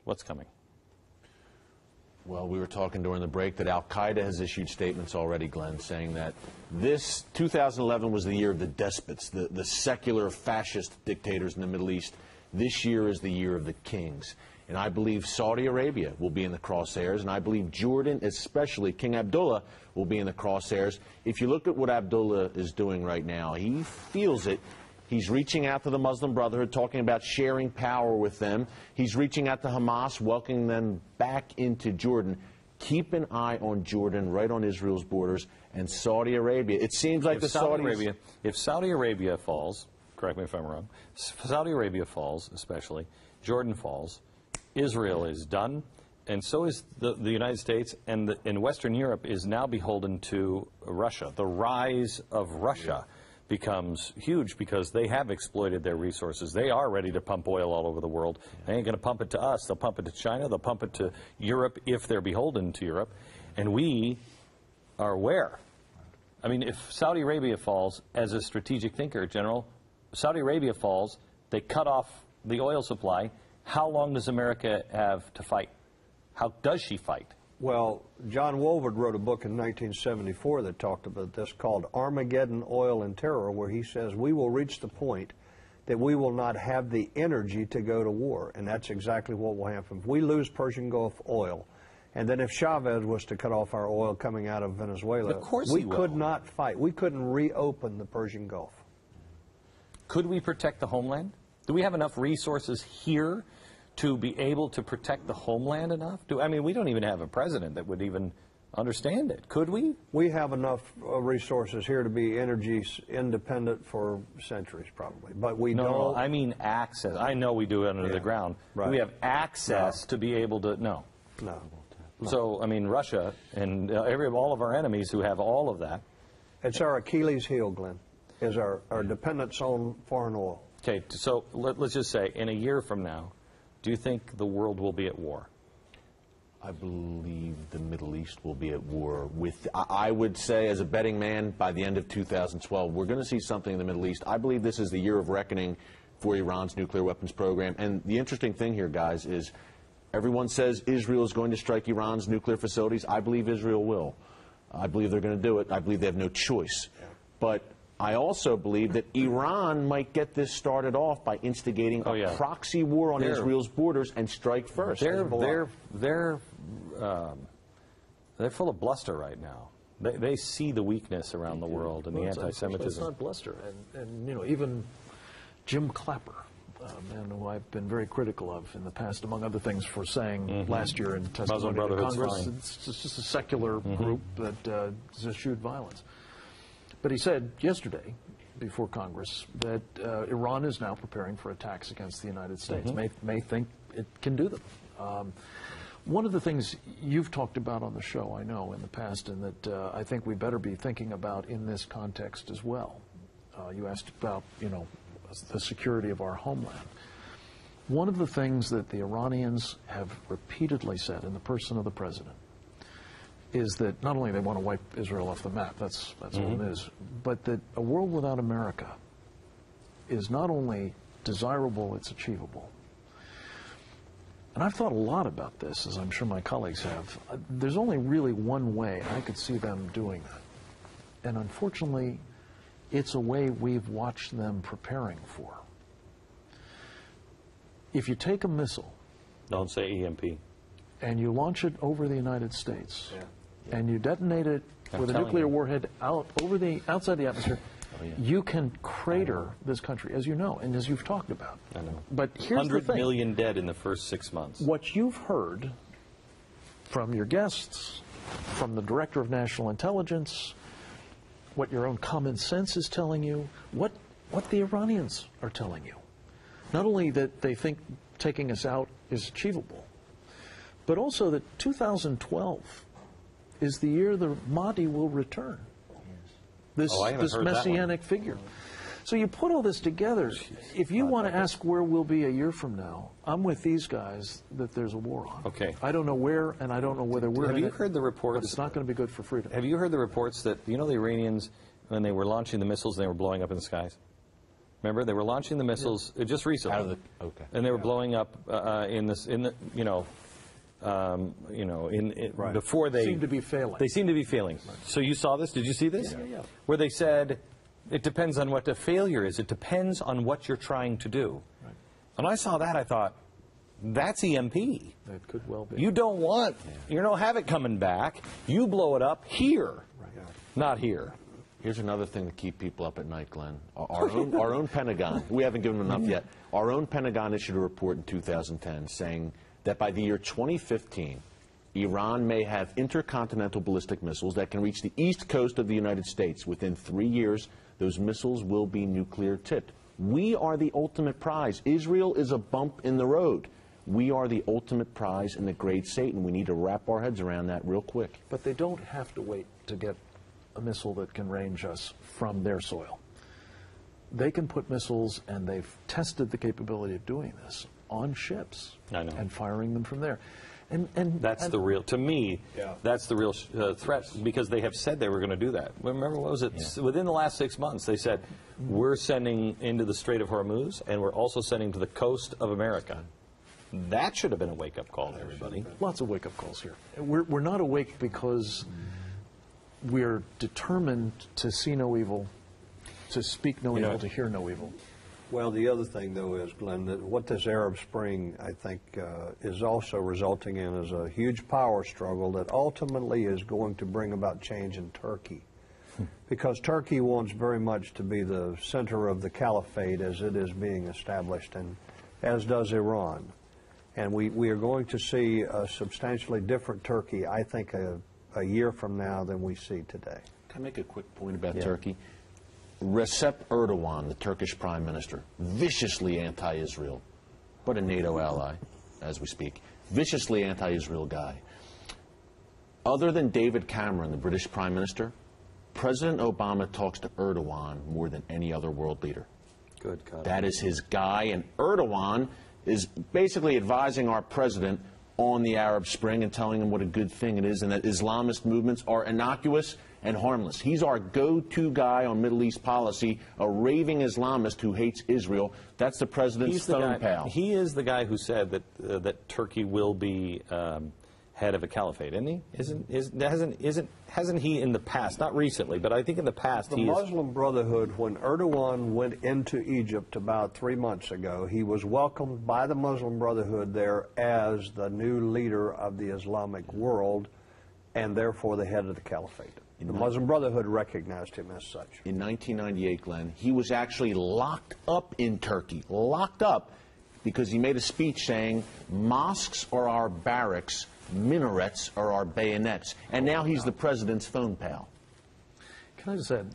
What's coming? Well, we were talking during the break that Al-Qaeda has issued statements already, Glenn, saying that this 2011 was the year of the despots, the secular fascist dictators in the Middle East. This year is the year of the kings. And I believe Saudi Arabia will be in the crosshairs, and I believe Jordan, especially King Abdullah, will be in the crosshairs. If you look at what Abdullah is doing right now, he feels it. He's reaching out to the Muslim Brotherhood, talking about sharing power with them. He's reaching out to Hamas, welcoming them back into Jordan. Keep an eye on Jordan, right on Israel's borders, and Saudi Arabia. It seems like if Saudi Arabia falls, correct me if I'm wrong, Saudi Arabia falls, especially, Jordan falls, Israel is done, and so is the United States, and Western Europe is now beholden to Russia. The rise of Russia becomes huge because they have exploited their resources. They are ready to pump oil all over the world. They ain't going to pump it to us. They'll pump it to China. They'll pump it to Europe if they're beholden to Europe. And we are where? I mean, if Saudi Arabia falls, as a strategic thinker, General, Saudi Arabia falls, they cut off the oil supply. How long does America have to fight? How does she fight? Well, John Woolward wrote a book in 1974 that talked about this called Armageddon, Oil, and Terror, where he says we will reach the point that we will not have the energy to go to war. And that's exactly what will happen. If we lose Persian Gulf oil, and then if Chavez was to cut off our oil coming out of Venezuela, of course we could not fight. We couldn't reopen the Persian Gulf. Could we protect the homeland? Do we have enough resources here to be able to protect the homeland enough? I mean, we don't even have a president that would even understand it. Could we? We have enough resources here to be energy independent for centuries, probably. But we don't. No, I mean access. I know we do it under the ground. Right. Do we have access to be able to? No. No. So, I mean, Russia and all of our enemies who have all of that. It's our Achilles heel, Glenn, is our dependence on foreign oil. Okay, so let's just say in a year from now, do you think the world will be at war? I believe the Middle East will be at war with, I would say as a betting man, by the end of 2012, we're going to see something in the Middle East. I believe this is the year of reckoning for Iran's nuclear weapons program. And the interesting thing here, guys, is everyone says Israel is going to strike Iran's nuclear facilities. I believe Israel will. I believe they're going to do it. I believe they have no choice. But I also believe that Iran might get this started off by instigating a proxy war on Israel's borders and strike first. They're full of bluster right now. They see the weakness around the world and the anti-Semitism. It's not bluster. And you know, even Jim Clapper, a man who I've been very critical of in the past, among other things, for saying last year in testimony to Congress, it's just a secular group that has eschewed violence. But he said yesterday, before Congress, that Iran is now preparing for attacks against the United States, may think it can do them. One of the things you've talked about on the show, I know, in the past, and that I think we better be thinking about in this context as well. You asked about, you know, the security of our homeland. One of the things that the Iranians have repeatedly said in the person of the president is that not only they want to wipe Israel off the map, that's what it is, but that a world without America is not only desirable, it's achievable. And I've thought a lot about this, as I'm sure my colleagues have. There's only really one way I could see them doing that. And unfortunately, it's a way we've watched them preparing for. If you take a missile... Don't say EMP. ...and you launch it over the United States, and you detonate it with a nuclear warhead outside the atmosphere, you can crater this country, as you know, and as you've talked about. I know. But here's the thing. 100 million dead in the first 6 months. What you've heard from your guests, from the Director of National Intelligence, what your own common sense is telling you, what the Iranians are telling you. Not only that they think taking us out is achievable, but also that 2012 is the year the Mahdi will return. This messianic figure. So you put all this together. If you want to ask where we'll be a year from now, I'm with these guys that there's a war on. Okay. I don't know where, and I don't know whether we're Have you heard the reports? But it's not going to be good for freedom. Have you heard the reports that, you know, the Iranians, when they were launching the missiles, they were blowing up in the skies? Remember, they were launching the missiles just recently. Out of the, okay. And they were blowing up before they Seemed to be failing. They seem to be failing. So you saw this? Did you see this? Yeah. Where they said it depends on what the failure is. It depends on what you're trying to do. Right. And I saw that, I thought, that's EMP. That could well be. You don't have it coming back. You blow it up here, not here. Here's another thing to keep people up at night, Glenn. Our own Pentagon, we haven't given them enough yet. Our own Pentagon issued a report in 2010 saying that by the year 2015, Iran may have intercontinental ballistic missiles that can reach the east coast of the United States. Within 3 years, those missiles will be nuclear tipped. We are the ultimate prize. Israel is a bump in the road. We are the ultimate prize in the great Satan. We need to wrap our heads around that real quick. But they don't have to wait to get a missile that can range us from their soil. They can put missiles, and they've tested the capability of doing this, on ships. I know. And firing them from there. And That's the real, to me, that's the real threat, because they have said they were going to do that. Remember, what was it? Yeah. Within the last 6 months, they said, we're sending into the Strait of Hormuz, and we're also sending to the coast of America. That should have been a wake-up call to everybody. Lots of wake-up calls here. We're not awake because we're determined to see no evil, to speak no evil, to hear no evil. Well, the other thing, though, is, Glenn, that what this Arab Spring, I think, is also resulting in is a huge power struggle that ultimately is going to bring about change in Turkey. Because Turkey wants very much to be the center of the caliphate as it is being established, and as does Iran. And we are going to see a substantially different Turkey, I think, a year from now than we see today. Can I make a quick point about Turkey? Recep Erdogan, the Turkish prime minister, viciously anti-Israel, but a NATO ally, as we speak, viciously anti-Israel guy. Other than David Cameron, the British prime minister, President Obama talks to Erdogan more than any other world leader. Good God. That is his guy, and Erdogan is basically advising our president on the Arab Spring and telling him what a good thing it is and that Islamist movements are innocuous and harmless. He's our go-to guy on Middle East policy, a raving Islamist who hates Israel. That's the president's phone pal. He is the guy who said that Turkey will be head of a caliphate, isn't he? Hasn't he in the past, not recently, but I think in the past the Muslim Brotherhood, when Erdogan went into Egypt about 3 months ago, he was welcomed by the Muslim Brotherhood there as the new leader of the Islamic world and therefore the head of the caliphate. The Muslim Brotherhood recognized him as such. In 1998, Glenn, he was actually locked up in Turkey, locked up because he made a speech saying, mosques are our barracks, minarets are our bayonets. And now he's the president's phone pal. Can I just add,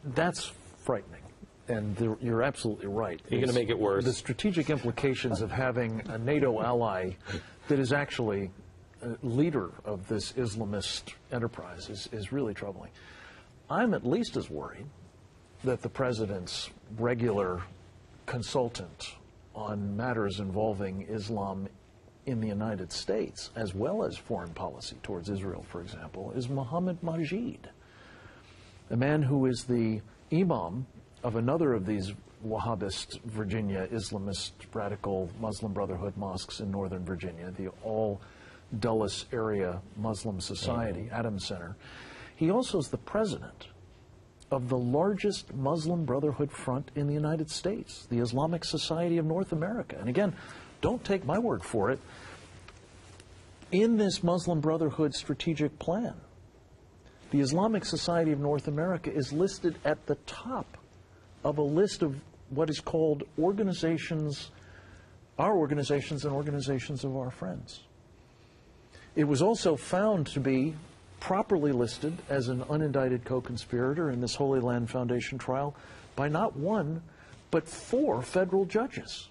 that's frightening. And you're absolutely right. You're going to make it worse. The strategic implications of having a NATO ally that is actually leader of this Islamist enterprise is really troubling. I'm at least as worried that the president's regular consultant on matters involving Islam in the United States, as well as foreign policy towards Israel, for example, is Mohammed Majid, a man who is the imam of another of these Wahhabist Virginia Islamist radical Muslim Brotherhood mosques in Northern Virginia, the All Dulles Area Muslim Society, Adams Center. He also is the president of the largest Muslim Brotherhood front in the United States, the Islamic Society of North America. And again, don't take my word for it. In this Muslim Brotherhood strategic plan, the Islamic Society of North America is listed at the top of a list of what is called organizations, our organizations and organizations of our friends. It was also found to be properly listed as an unindicted co-conspirator in this Holy Land Foundation trial by not one, but 4 federal judges.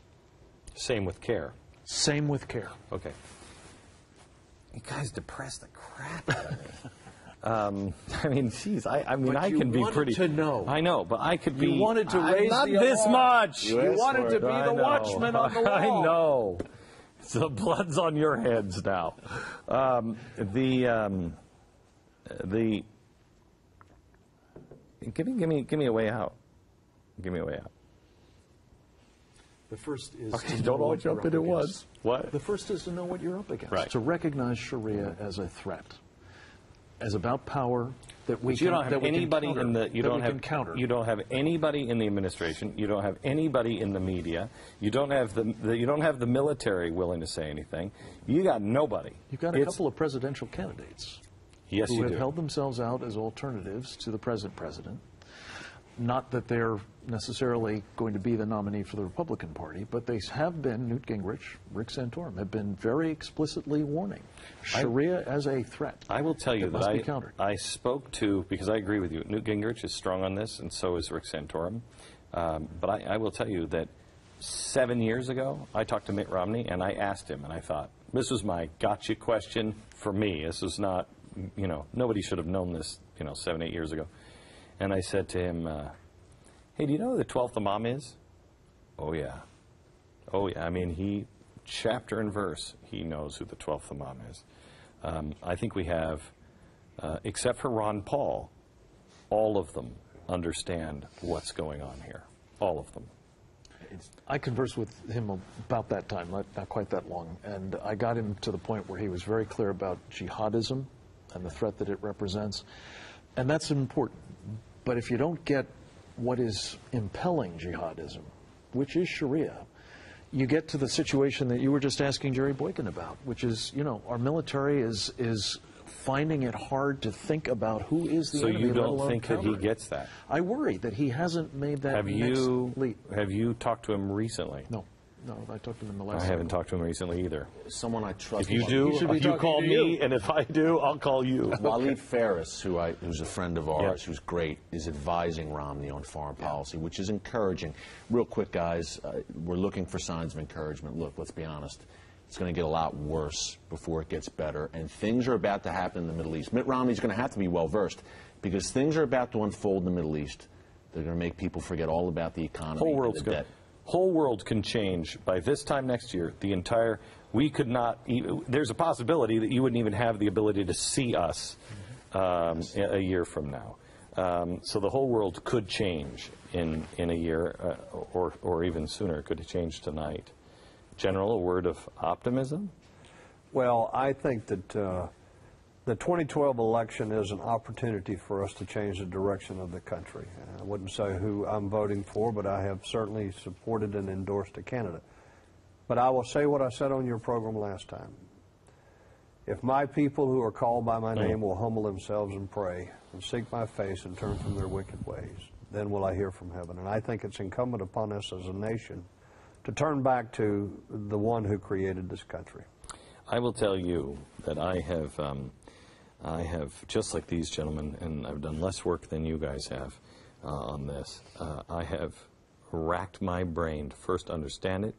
Same with CARE. Same with CARE. Okay. You guys depressed the crap out of me. I mean, geez, I mean, I can be pretty. To know. I know, but I could be. You wanted to raise not the this alarm. much. You wanted to be the watchman on the wall. I know. So the blood's on your heads now. Give me a way out. Give me a way out. The first is Okay, to don't know all what you're jump up in at against. once. What? The first is to know what you're up against. Right. To recognize Sharia as a threat, as about power that we But you can, don't have that we can anybody counter, in the you that don't we have can counter. you don't have anybody in the administration. You don't have anybody in the media. You don't have the military willing to say anything. You got nobody. You've got a It's- couple of presidential candidates Yes, who you have do. held themselves out as alternatives to the present president. Not that they're necessarily going to be the nominee for the Republican Party, but they have been, Newt Gingrich, Rick Santorum, have been very explicitly warning Sharia as a threat. I will tell you that must be countered. I spoke to, because I agree with you, Newt Gingrich is strong on this, and so is Rick Santorum. But I will tell you that 7 years ago, I talked to Mitt Romney, and I asked him, and I thought, this was my gotcha question for me. This was not, nobody should have known this, 7, 8 years ago. And I said to him, hey, do you know who the 12th Imam is? Oh, yeah. Oh, yeah. I mean, he, chapter and verse, he knows who the 12th Imam is. I think we have, except for Ron Paul, all of them understand what's going on here. All of them. I conversed with him about that time, not quite that long, and I got him to the point where he was very clear about jihadism and the threat that it represents, and that's important. But if you don't get what is impelling jihadism, which is Sharia, you get to the situation that you were just asking Jerry Boykin about, which is, our military is finding it hard to think about who is the So enemy, you let don't alone think that he counter it. gets that? I worry that he hasn't made that Have next you leap. have you talked to him recently? No, I talked to him in the last. I haven't talked to him recently either. Someone I trust. If you do, should be if you talking call to me, you. and if I do, I'll call you. Waleed Ferris, who's a friend of ours, Yeah. who's great, is advising Romney on foreign policy, which is encouraging. Real quick, guys, we're looking for signs of encouragement. Look, let's be honest. It's going to get a lot worse before it gets better, and things are about to happen in the Middle East. Mitt Romney's going to have to be well-versed because things are about to unfold in the Middle East. They're going to make people forget all about the economy and the debt. Whole world can change by this time next year. We could not. There's a possibility that you wouldn't even have the ability to see us a year from now. So the whole world could change in a year, or even sooner. It could change tonight. General, a word of optimism? Well, I think that the 2012 election is an opportunity for us to change the direction of the country. I wouldn't say who I'm voting for, but I have certainly supported and endorsed a candidate. But I will say what I said on your program last time. If my people who are called by my name will humble themselves and pray and seek my face and turn from their wicked ways, then will I hear from heaven. And I think it's incumbent upon us as a nation to turn back to the one who created this country. I will tell you that I have, just like these gentlemen, and I've done less work than you guys have on this, I have racked my brain to first understand it,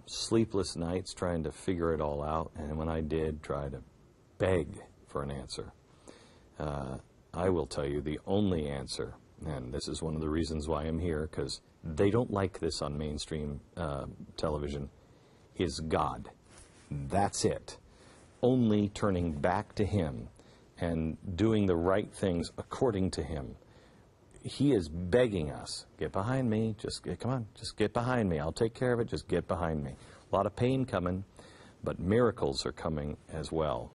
sleepless nights trying to figure it all out, and when I did, try to beg for an answer. I will tell you the only answer, and this is one of the reasons why I'm here, because they don't like this on mainstream television, is God. That's it. Only turning back to Him and doing the right things according to Him. He is begging us, get behind me, come on, just get behind me. I'll take care of it, just get behind me. A lot of pain coming, but miracles are coming as well.